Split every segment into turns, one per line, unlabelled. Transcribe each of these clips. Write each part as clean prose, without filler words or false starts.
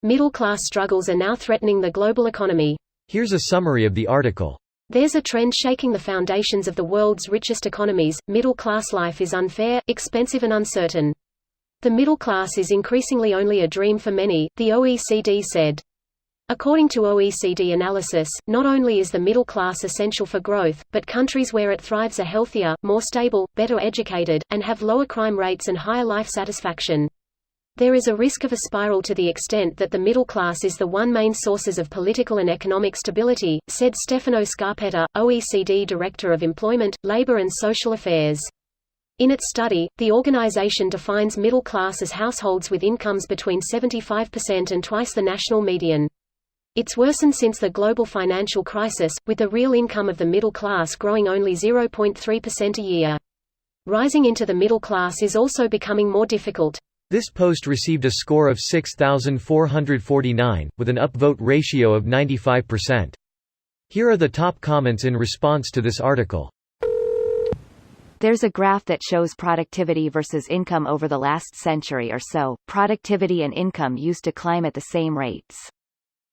Middle-class struggles are now threatening the global economy.
Here's a summary of the article.
There's a trend shaking the foundations of the world's richest economies. Middle-class life is unfair, expensive and uncertain. The middle class is increasingly only a dream for many, the OECD said. According to OECD analysis, not only is the middle class essential for growth, but countries where it thrives are healthier, more stable, better educated, and have lower crime rates and higher life satisfaction. There is a risk of a spiral to the extent that the middle class is the one main sources of political and economic stability, said Stefano Scarpetta, OECD Director of Employment, Labor and Social Affairs. In its study, the organization defines middle class as households with incomes between 75% and twice the national median. It's worsened since the global financial crisis, with the real income of the middle class growing only 0.3% a year. Rising into the middle class is also becoming more difficult.
This post received a score of 6,449, with an upvote ratio of 95%. Here are the top comments in response to this article.
There's a graph that shows productivity versus income over the last century or so. Productivity and income used to climb at the same rates.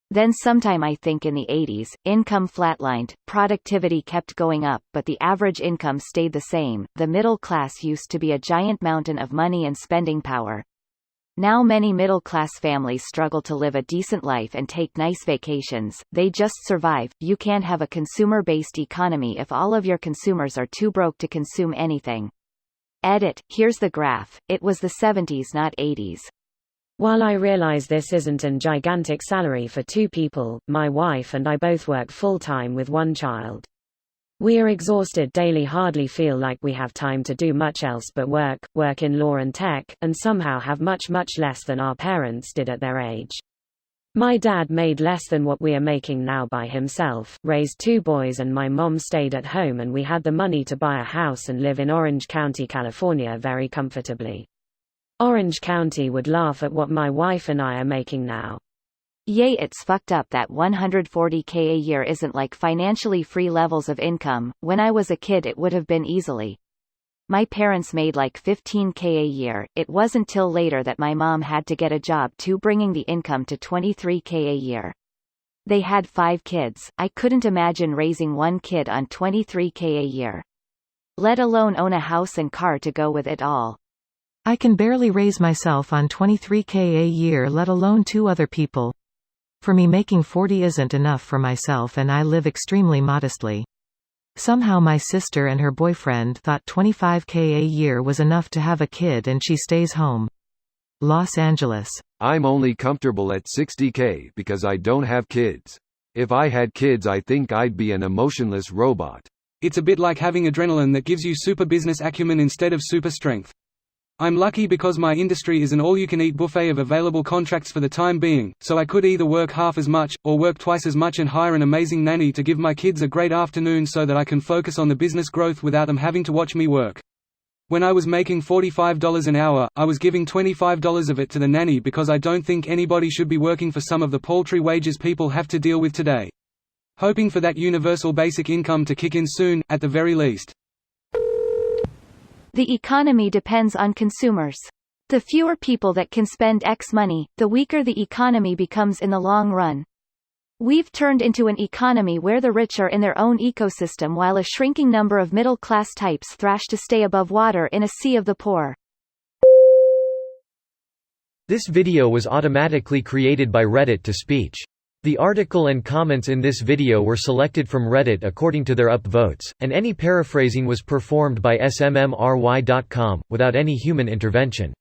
Then sometime I think in the 80s, income flatlined, productivity kept going up, but the average income stayed the same. The middle class used to be a giant mountain of money and spending power. Now many middle-class families struggle to live a decent life and take nice vacations, they just survive. You can't have a consumer-based economy if all of your consumers are too broke to consume anything. Edit, here's the graph, it was the 70s not 80s.
While I realize this isn't a gigantic salary for two people, my wife and I both work full-time with one child. We are exhausted daily, hardly feel like we have time to do much else but work in law and tech, and somehow have much less than our parents did at their age. My dad made less than what we are making now by himself, raised two boys, and my mom stayed at home, and we had the money to buy a house and live in Orange County, California very comfortably. Orange County would laugh at what my wife and I are making now.
Yay, it's fucked up that $140K a year isn't like financially free levels of income. When I was a kid it would have been easily. My parents made like $15K a year. It wasn't till later that my mom had to get a job too, bringing the income to $23K a year. They had 5 kids. I couldn't imagine raising one kid on $23K a year. Let alone own a house and car to go with it all.
I can barely raise myself on $23K a year, let alone 2 other people. For me, making 40 isn't enough for myself, and I live extremely modestly. Somehow my sister and her boyfriend thought $25K a year was enough to have a kid, and she stays home. Los Angeles.
I'm only comfortable at $60K because I don't have kids. If I had kids I think I'd be an emotionless robot.
It's a bit like having adrenaline that gives you super business acumen instead of super strength. I'm lucky because my industry is an all-you-can-eat buffet of available contracts for the time being, so I could either work half as much, or work twice as much and hire an amazing nanny to give my kids a great afternoon so that I can focus on the business growth without them having to watch me work. When I was making $45 an hour, I was giving $25 of it to the nanny because I don't think anybody should be working for some of the paltry wages people have to deal with today. Hoping for that universal basic income to kick in soon, at the very least.
The economy depends on consumers. The fewer people that can spend X money, the weaker the economy becomes in the long run. We've turned into an economy where the rich are in their own ecosystem while a shrinking number of middle-class types thrash to stay above water in a sea of the poor.
This video was automatically created by Reddit to speech. The article and comments in this video were selected from Reddit according to their upvotes, and any paraphrasing was performed by smmry.com, without any human intervention.